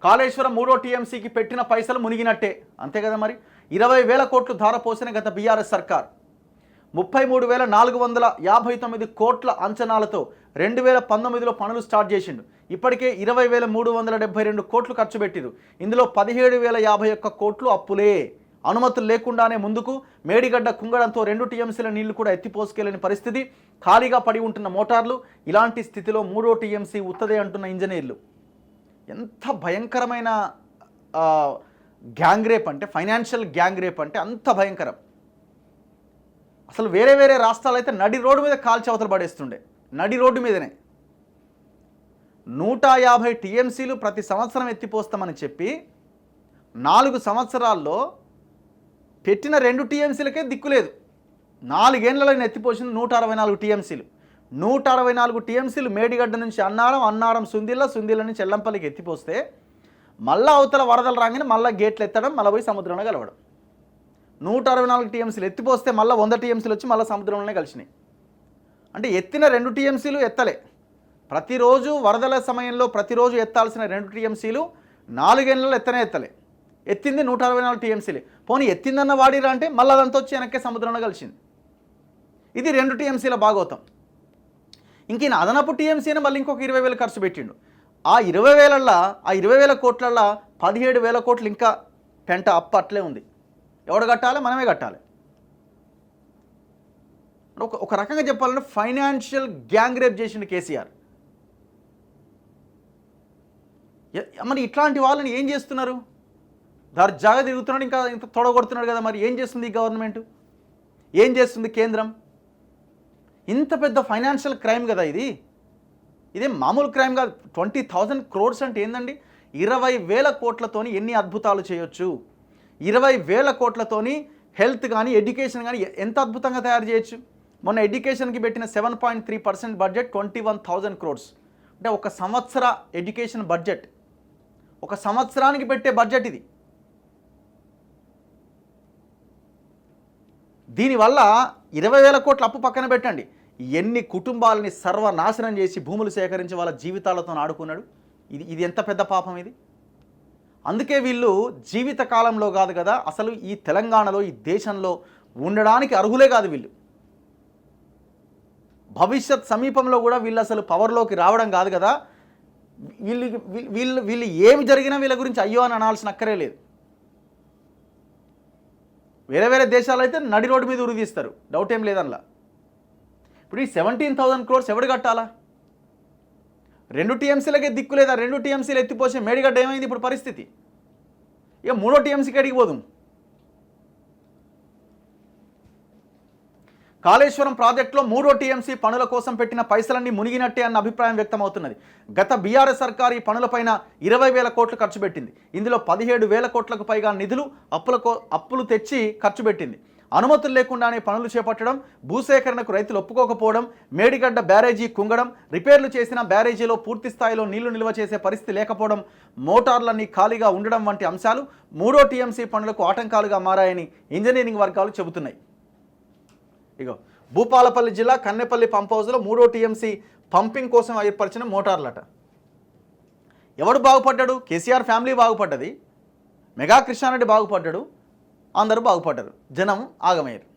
కాళేశ్వరం 3వ టీఎంసీకి పెట్టిన పైసలు మునిగినట్టే, అంతే కదా మరి. 20,000 కోట్లు ధారపోసిన గత బీఆర్ఎస్ సర్కార్ 33,459 కోట్ల అంచనాలతో 2019లో పనులు స్టార్ట్ చేసిండు. ఇప్పటికే 20,372 కోట్లు ఖర్చు పెట్టిరు. ఇందులో 17,051 కోట్లు అప్పులే. అనుమతులు లేకుండానే ముందుకు మేడిగడ్డ కుంగడంతో 2 టీఎంసీల నీళ్లు కూడా ఎత్తిపోసుకెళ్లేని పరిస్థితి. ఖాళీగా పడి ఉంటున్న మోటార్లు. ఇలాంటి స్థితిలో 3వ టీఎంసీ ఉత్తదే అంటున్న ఇంజనీర్లు. ఎంత భయంకరమైన గ్యాంగ్ రేప్ అంటే, ఫైనాన్షియల్ గ్యాంగ్ రేప్ అంటే అంత భయంకరం. అసలు వేరే వేరే రాష్ట్రాలు అయితే నడి రోడ్డు మీద కాల్చి అవతల పడేస్తుండే, నడి రోడ్డు మీదనే. 150 టీఎంసీలు ప్రతి సంవత్సరం ఎత్తిపోస్తామని చెప్పి 4 సంవత్సరాల్లో పెట్టిన 2 టీఎంసీలకే దిక్కులేదు. 4 ఏళ్లలో ఎత్తిపోసింది 164 టీఎంసీలు. 164 టీఎంసీలు మేడిగడ్డ నుంచి అన్నారం సుందిల్ల నుంచి ఎల్లంపల్లికి ఎత్తిపోస్తే మళ్ళీ అవతల వరదలు రాగానే మళ్ళీ గేట్లు ఎత్తడం, మళ్ళీ పోయి సముద్రంలో కలవడం. 164 టీఎంసీలు ఎత్తిపోస్తే మళ్ళీ 100 టీఎంసీలు వచ్చి మళ్ళీ సముద్రంలోనే కలిసినాయి. అంటే ఎత్తిన 2 టీఎంసీలు ఎత్తలే. ప్రతిరోజు వరదల సమయంలో ప్రతిరోజు ఎత్తాల్సిన 2 టీఎంసీలు 4 ఏళ్లలో ఎత్తలే. ఎత్తింది 164 టీఎంసీలే. పోనీ ఎత్తిందన్న వాడిరా అంటే మళ్ళీ అదంతా వచ్చి వెనక్కే సముద్రంలో కలిసింది. ఇది 2 టీఎంసీల భాగోతం. ఇంక ఈయన అదనపు టీఎంసీ అని మళ్ళీ ఇంకొక 20,000 ఖర్చు పెట్టిండు. ఆ 20,000 కోట్లల్లో 17,000 కోట్లు ఇంకా పెంట అప్పు అట్లే ఉంది. ఎవడు కట్టాలి? మనమే కట్టాలి. ఒక రకంగా చెప్పాలంటే ఫైనాన్షియల్ గ్యాంగ్ రేప్ చేసిండు కేసీఆర్. మరి ఇట్లాంటి వాళ్ళని ఏం చేస్తున్నారు? దర్జాగా తిరుగుతున్నాడు, ఇంకా ఇంత తొడగొడుతున్నాడు కదా. మరి ఏం చేస్తుంది ఈ గవర్నమెంట్? ఏం చేస్తుంది కేంద్రం? ఇంత పెద్ద ఫైనాన్షియల్ క్రైమ్ కదా ఇది. ఇదే మామూలు క్రైమ్ కాదు. 20,000 crores అంటే ఏందండి? 20,000 కోట్లతోని ఎన్ని అద్భుతాలు చేయొచ్చు. 20,000 కోట్లతోని హెల్త్ కానీ ఎడ్యుకేషన్ కానీ ఎంత అద్భుతంగా తయారు చేయొచ్చు. మొన్న ఎడ్యుకేషన్కి పెట్టిన 7.3% బడ్జెట్ 21,000 crores. అంటే ఒక సంవత్సర ఎడ్యుకేషన్ బడ్జెట్, ఒక సంవత్సరానికి పెట్టే బడ్జెట్ ఇది. దీనివల్ల 20,000 కోట్ల అప్పు పక్కన పెట్టండి, ఎన్ని కుటుంబాలని సర్వనాశనం చేసి భూములు సేకరించి వాళ్ళ జీవితాలతో ఆడుకున్నాడు. ఇది ఎంత పెద్ద పాపం ఇది. అందుకే వీళ్ళు జీవిత కాలంలో కాదు కదా అసలు ఈ తెలంగాణలో ఈ దేశంలో ఉండడానికి అర్హులే కాదు వీళ్ళు. భవిష్యత్ సమీపంలో కూడా వీళ్ళు అసలు పవర్లోకి రావడం కాదు కదా. వీళ్ళు ఏమి జరిగినా వీళ్ళ గురించి అయ్యో అని అనాల్సిన అక్కరే లేదు. వేరే వేరే దేశాలు అయితే నడి రోడ్డు మీద ఉరిదీస్తారు, డౌట్ ఏం లేదనలా. ఇప్పుడు ఈ 17,000 crores ఎవడు కట్టాలా? 2 టీఎంసీలకే దిక్కు లేదా. 2 టీఎంసీలు ఎత్తిపోసే మేడిగడ్డ ఏమైంది ఇప్పుడు పరిస్థితి? ఇక 3వ టీఎంసీకి అడిగిపోదాం. కాళేశ్వరం ప్రాజెక్టులో 3వ టీఎంసీ పనుల కోసం పెట్టిన పైసలన్నీ మునిగినట్టే అన్న అభిప్రాయం వ్యక్తమవుతున్నది. గత బీఆర్ఎస్ సర్కార్ ఈ పనులపైన 20,000 కోట్లు ఖర్చు పెట్టింది. ఇందులో 17,000 కోట్లకు పైగా నిధులు అప్పులు తెచ్చి ఖర్చు పెట్టింది. అనుమతులు లేకుండానే పనులు చేపట్టడం, భూసేకరణకు రైతులు ఒప్పుకోకపోవడం, మేడిగడ్డ బ్యారేజీ కుంగడం, రిపేర్లు చేసిన బ్యారేజీలో పూర్తి స్థాయిలో నీళ్లు నిల్వ చేసే పరిస్థితి లేకపోవడం, మోటార్లన్నీ ఖాళీగా ఉండడం వంటి అంశాలు 3వ టీఎంసీ పనులకు ఆటంకాలుగా మారాయని ఇంజనీరింగ్ వర్గాలు చెబుతున్నాయి. ఇగో భూపాలపల్లి జిల్లా కన్నెపల్లి పంప్ హౌస్లో 3వ టీఎంసీ పంపింగ్ కోసం ఏర్పరిచిన మోటార్లట. ఎవడు బాగుపడ్డాడు? కేసీఆర్ ఫ్యామిలీ బాగుపడ్డది, మెగా కృష్ణారెడ్డి బాగుపడ్డాడు, అందరూ బాగుపడ్డారు, జనం ఆగమయ్యారు.